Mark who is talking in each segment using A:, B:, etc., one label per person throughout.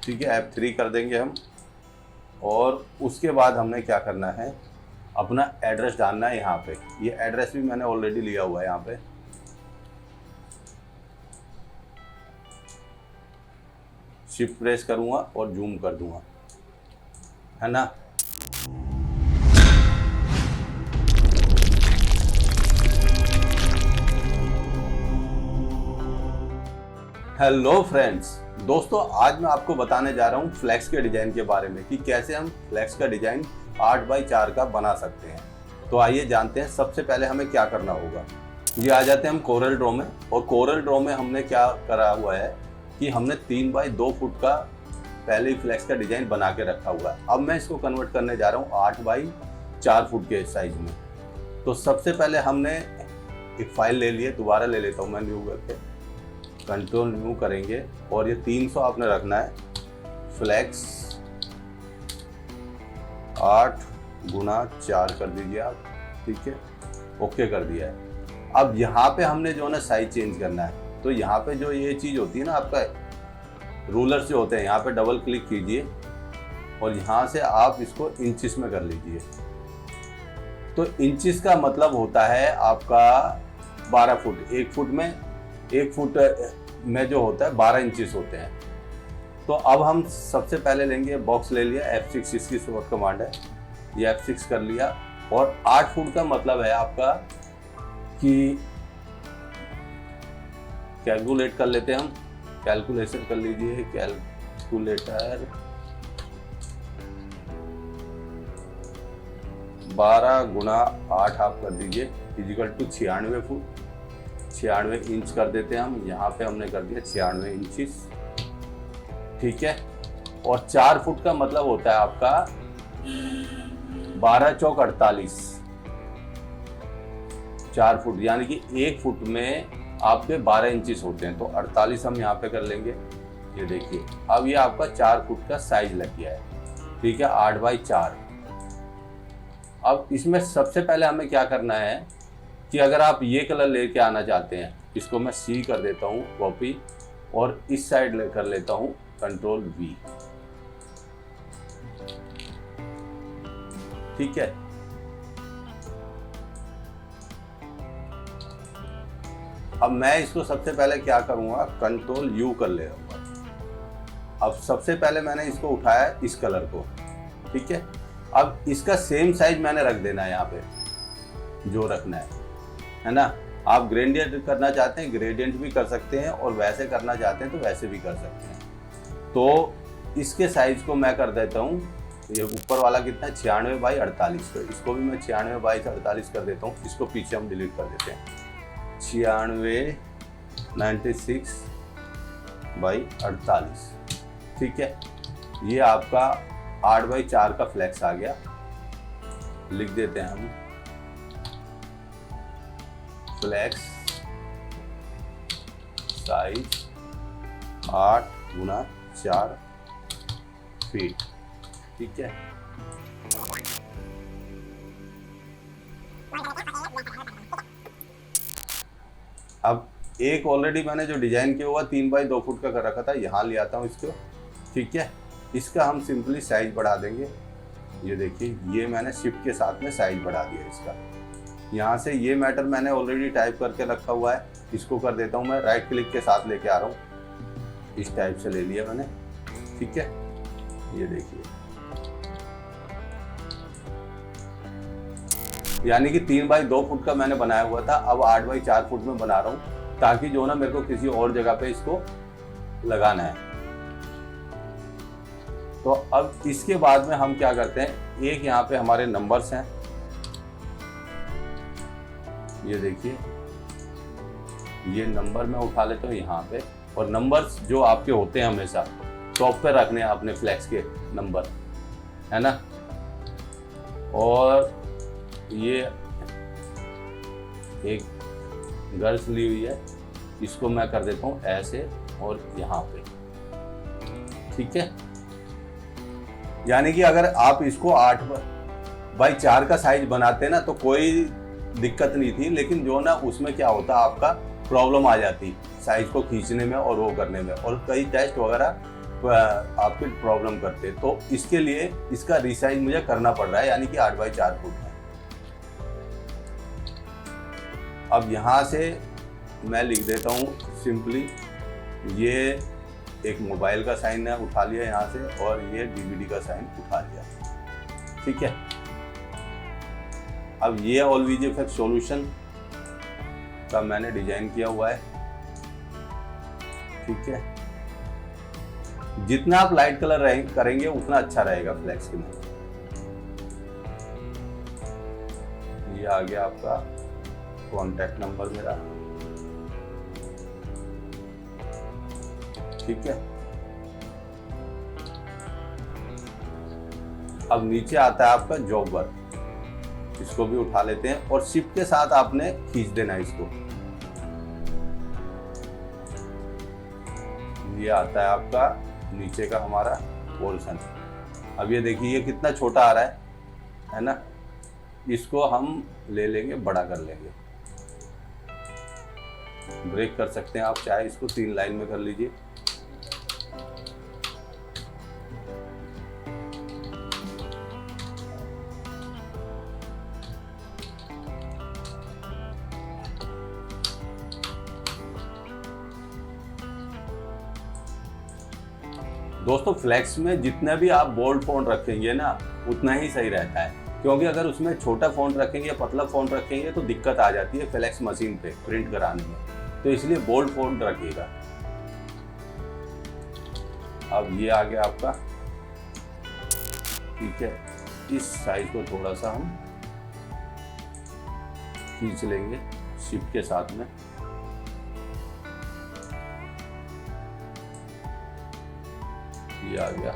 A: ठीक है, F3 कर देंगे हम। और उसके बाद हमने क्या करना है, अपना एड्रेस डालना है यहाँ पे। ये एड्रेस भी मैंने ऑलरेडी लिया हुआ है यहाँ पे। शिफ्ट प्रेस करूँगा और जूम कर दूंगा, है ना। हेलो फ्रेंड्स, दोस्तों आज मैं आपको बताने जा रहा हूँ फ्लैक्स के डिजाइन के बारे में कि कैसे हम फ्लैक्स का डिजाइन 8x4 का बना सकते हैं। तो आइए जानते हैं। सबसे पहले हमें क्या करना होगा। ये आ जाते हैं हम कोरल ड्रॉ में, और कोरल ड्रॉ में हमने क्या करा हुआ है कि हमने 3x2 फुट का पहले ही फ्लैक्स का डिजाइन बना के रखा हुआ है। अब मैं इसको कन्वर्ट करने जा रहा हूँ 8x4 फुट के साइज में। तो सबसे पहले हमने एक फाइल ले ली है, दोबारा ले लेता हूँ मैं न्यू करके, कंट्रोल न्यू करेंगे और ये 300 आपने रखना है। फ्लैक्स 8x4 कर दीजिए आप, ठीक है, ओके कर दिया है। अब यहाँ पे हमने जो है ना साइज चेंज करना है। तो यहाँ पे जो ये चीज़ होती है ना, आपका रूलर जो होते हैं, यहाँ पे डबल क्लिक कीजिए और यहाँ से आप इसको इंचिस में कर लीजिए। तो इंचिस का मतलब होता है आपका 12 फुट। 1 फुट में जो होता है 12 इंचिस होते हैं। तो अब हम सबसे पहले लेंगे, बॉक्स ले लिया, F6 इसकी शॉर्ट कमांड है, ये F6 कर लिया। और 8 फुट का मतलब है आपका कि कैलकुलेट कर लेते हैं हम, कैलकुलेशन कर लीजिए, कैलकुलेटर 12 गुणा 8 आप कर दीजिए इजिकल टू 96 फुट। 96 इंच कर देते हैं हम। यहाँ पे हमने कर दिया 96 इंचिस, ठीक है। और 4 फुट का मतलब होता है आपका 12 चौक 48, 4 फुट, यानी कि 1 फुट में आपके 12 इंचिस होते हैं। तो 48 हम यहाँ पे कर लेंगे। ये देखिए, अब ये आपका 4 फुट का साइज लग गया है, ठीक है, 8x4। अब इसमें सबसे पहले हमें क्या करना है कि अगर आप ये कलर लेके आना चाहते हैं, इसको मैं C कर देता हूँ कॉपी, और इस साइड कर लेता हूँ कंट्रोल V, ठीक है। अब मैं इसको सबसे पहले क्या करूँगा, कंट्रोल U कर ले लूँगा। अब सबसे पहले मैंने इसको उठाया इस कलर को, ठीक है। अब इसका सेम साइज मैंने रख देना है यहाँ पे, जो रखना है ना। आप ग्रेडियंट करना चाहते हैं ग्रेडियंट भी कर सकते हैं, और वैसे करना चाहते हैं तो वैसे भी कर सकते हैं। तो इसके साइज को मैं कर देता हूँ, ये ऊपर वाला कितना है 96x48, तो इसको भी मैं 96x48 कर देता हूँ। इसको पीछे हम डिलीट कर देते हैं, 96/48, ठीक है। ये आपका 8x4 का फ्लैक्स आ गया। लिख देते हैं हम फ्लैक्स साइज 8x4 फीट, ठीक है। अब एक ऑलरेडी मैंने जो डिजाइन किया हुआ 3x2 फुट का कर रखा था, यहाँ ले आता हूँ इसको, ठीक है। इसका हम सिंपली साइज बढ़ा देंगे। ये देखिए, ये मैंने शिफ्ट के साथ में साइज बढ़ा दिया इसका। यहाँ से ये मैटर मैंने ऑलरेडी टाइप करके रखा हुआ है, इसको कर देता हूँ मैं राइट क्लिक के साथ लेके आ रहा हूँ। इस टाइप से ले लिया मैंने, ठीक है। ये देखिए, यानी कि 3x2 फुट का मैंने बनाया हुआ था, अब 8x4 फुट में बना रहा हूँ, ताकि जो ना मेरे को किसी और जगह पे इसको लगाना है। तो अब इसके बाद में हम क्या करते हैं, एक यहाँ पे हमारे नंबर्स हैं, ये देखिए, ये नंबर मैं उठा लेता हूँ यहाँ पे। और नंबर्स जो आपके होते हैं हमेशा टॉप पे रखने हैं अपने फ्लैक्स के नंबर, है ना। और ये एक गर्ल्स ली हुई है, इसको मैं कर देता हूँ ऐसे और यहाँ पे, ठीक है। यानी कि अगर आप इसको 8x4 का साइज बनाते ना तो कोई दिक्कत नहीं थी, लेकिन जो ना उसमें क्या होता आपका प्रॉब्लम आ जाती साइज को खींचने में और वो करने में, और कई टेस्ट वगैरह आपके प्रॉब्लम करते। तो इसके लिए इसका रिसाइज मुझे करना पड़ रहा है, यानी कि 8x4 फुट है। अब यहाँ से मैं लिख देता हूँ सिंपली, ये एक मोबाइल का साइन है, उठा लिया यहाँ से, और ये डीवीडी का साइन उठा लिया, ठीक है। अब ये ऑल वीजेफएक्स सॉल्यूशन का मैंने डिजाइन किया हुआ है, ठीक है। जितना आप लाइट कलर करेंगे उतना अच्छा रहेगा फ्लेक्स के में। ये आ गया आपका कॉन्टैक्ट नंबर मेरा, ठीक है। अब नीचे आता है आपका जॉब वर्क, इसको भी उठा लेते हैं और शिफ्ट के साथ आपने खींच देना है इसको। ये आता है आपका नीचे का हमारा पोर्शन। अब ये देखिए ये कितना छोटा आ रहा है ना, इसको हम ले लेंगे, बड़ा कर लेंगे। ब्रेक कर सकते हैं आप, चाहे इसको 3 लाइन में कर लीजिए। दोस्तों फ्लेक्स में जितना भी आप बोल्ड फॉन्ट रखेंगे ना उतना ही सही रहता है, क्योंकि अगर उसमें छोटा फॉन्ट रखेंगे या पतला फॉन्ट रखेंगे तो दिक्कत आ जाती है फ्लेक्स मशीन पे प्रिंट कराने में, तो इसलिए बोल्ड फॉन्ट रखिएगा। अब ये आ गया आपका, ठीक है। इस साइज को थोड़ा सा हम खींच लेंगे शिफ्ट के साथ में। ये आ गया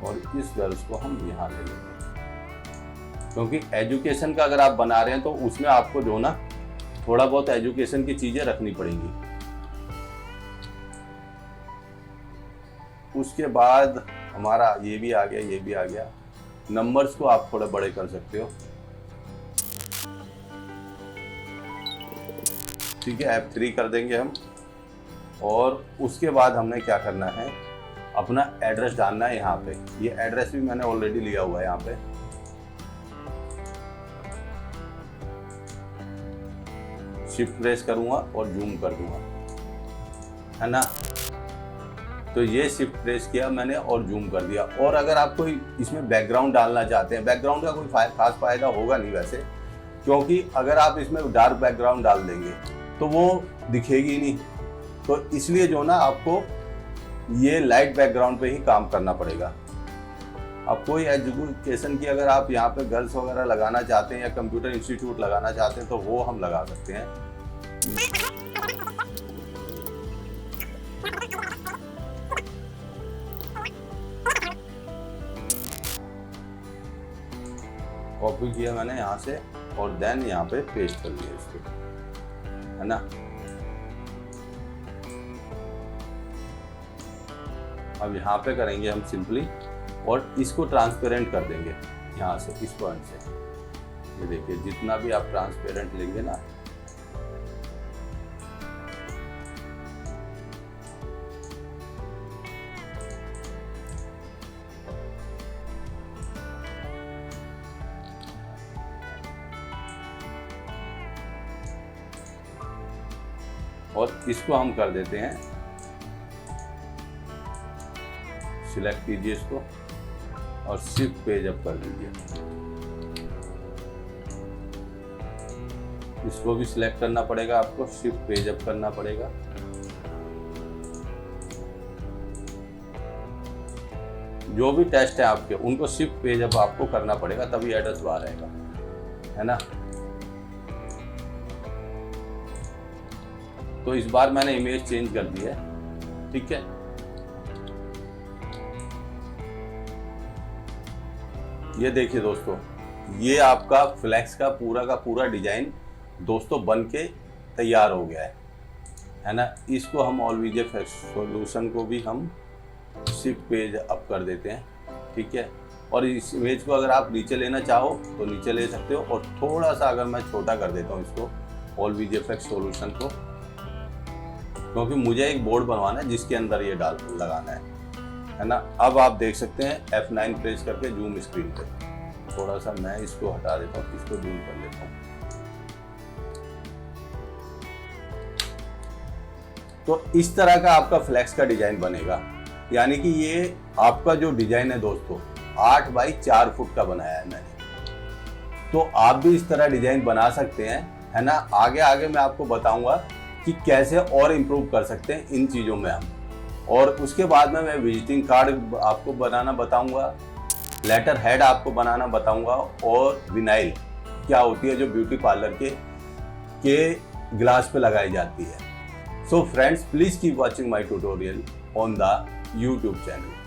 A: और इस गर्ल्स को हम यहाँ ले लेंगे, क्योंकि एजुकेशन का अगर आप बना रहे हैं तो उसमें आपको जो ना थोड़ा बहुत एजुकेशन की चीजें रखनी पड़ेंगी। उसके बाद हमारा ये भी आ गया, ये भी आ गया। नंबर्स को आप थोड़े बड़े कर सकते हो, ठीक है। F3 कर देंगे हम, और उसके बाद हमने क्या करना है, अपना एड्रेस डालना है यहाँ पे। ये एड्रेस भी मैंने ऑलरेडी लिया हुआ है यहाँ पे। शिफ्ट प्रेस करूंगा और जूम कर दूंगा, है ना। तो ये शिफ्ट प्रेस किया मैंने और जूम कर दिया। और अगर आप कोई इसमें बैकग्राउंड डालना चाहते हैं, बैकग्राउंड का कोई खास फायदा होगा नहीं वैसे, क्योंकि अगर आप इसमें डार्क बैकग्राउंड डाल देंगे तो वो दिखेगी नहीं। तो इसलिए जो ना आपको ये लाइट बैकग्राउंड पे ही काम करना पड़ेगा। अब कोई एजुकेशन की अगर आप यहाँ पे गर्ल्स वगैरह लगाना चाहते हैं या कंप्यूटर इंस्टीट्यूट लगाना चाहते हैं तो वो हम लगा सकते हैं। कॉपी किया मैंने यहाँ से और देन यहाँ पे पेस्ट कर दिया इसको, है ना। अब यहाँ पे करेंगे हम सिंपली और इसको ट्रांसपेरेंट कर देंगे यहाँ से, इस पॉइंट से। ये देखिए जितना भी आप ट्रांसपेरेंट लेंगे ना, और इसको हम कर देते हैं, सिलेक्ट कीजिए इसको और शिफ्ट पेज अप कर लीजिए। इसको भी सिलेक्ट करना पड़ेगा आपको, शिफ्ट पेज अप करना पड़ेगा। जो भी टेस्ट है आपके उनको शिफ्ट पेज अप आपको करना पड़ेगा, तभी एड्रेस बाहर आएगा, है ना। तो इस बार मैंने इमेज चेंज कर दी है, ठीक है। ये देखिए दोस्तों, ये आपका फ्लेक्स का पूरा डिजाइन दोस्तों बन के तैयार हो गया है ना। इसको हम ऑल वीजेफएक्स सॉल्यूशन को भी हम शिफ्ट पेज अप कर देते हैं, ठीक है। और इस इमेज को अगर आप नीचे लेना चाहो तो नीचे ले सकते हो, और थोड़ा सा अगर मैं छोटा कर देता हूँ इसको, ऑल वीजेफएक्स सॉल्यूशन को, क्योंकि मुझे एक बोर्ड बनवाना है जिसके अंदर ये लगाना है ना। अब आप देख सकते हैं F9 प्रेस करके जूम स्क्रीन पे, थोड़ा सा मैं इसको हटा देता हूँ, इसको जूम कर लेता हूँ। तो इस तरह का आपका फ्लैक्स का डिजाइन बनेगा, यानी कि ये आपका जो डिजाइन है दोस्तों 8 बाई 4 फुट का बनाया है मैंने। तो आप भी इस तरह डिजाइन बना सकते हैं, है ना। आगे आगे मैं आपको बताऊंगा कि कैसे और इम्प्रूव कर सकते हैं इन चीज़ों में हम, और उसके बाद में मैं विजिटिंग कार्ड आपको बनाना बताऊंगा, लेटर हेड आपको बनाना बताऊंगा, और विनाइल क्या होती है जो ब्यूटी पार्लर के ग्लास पे लगाई जाती है। So friends, please keep watching my tutorial on the YouTube channel.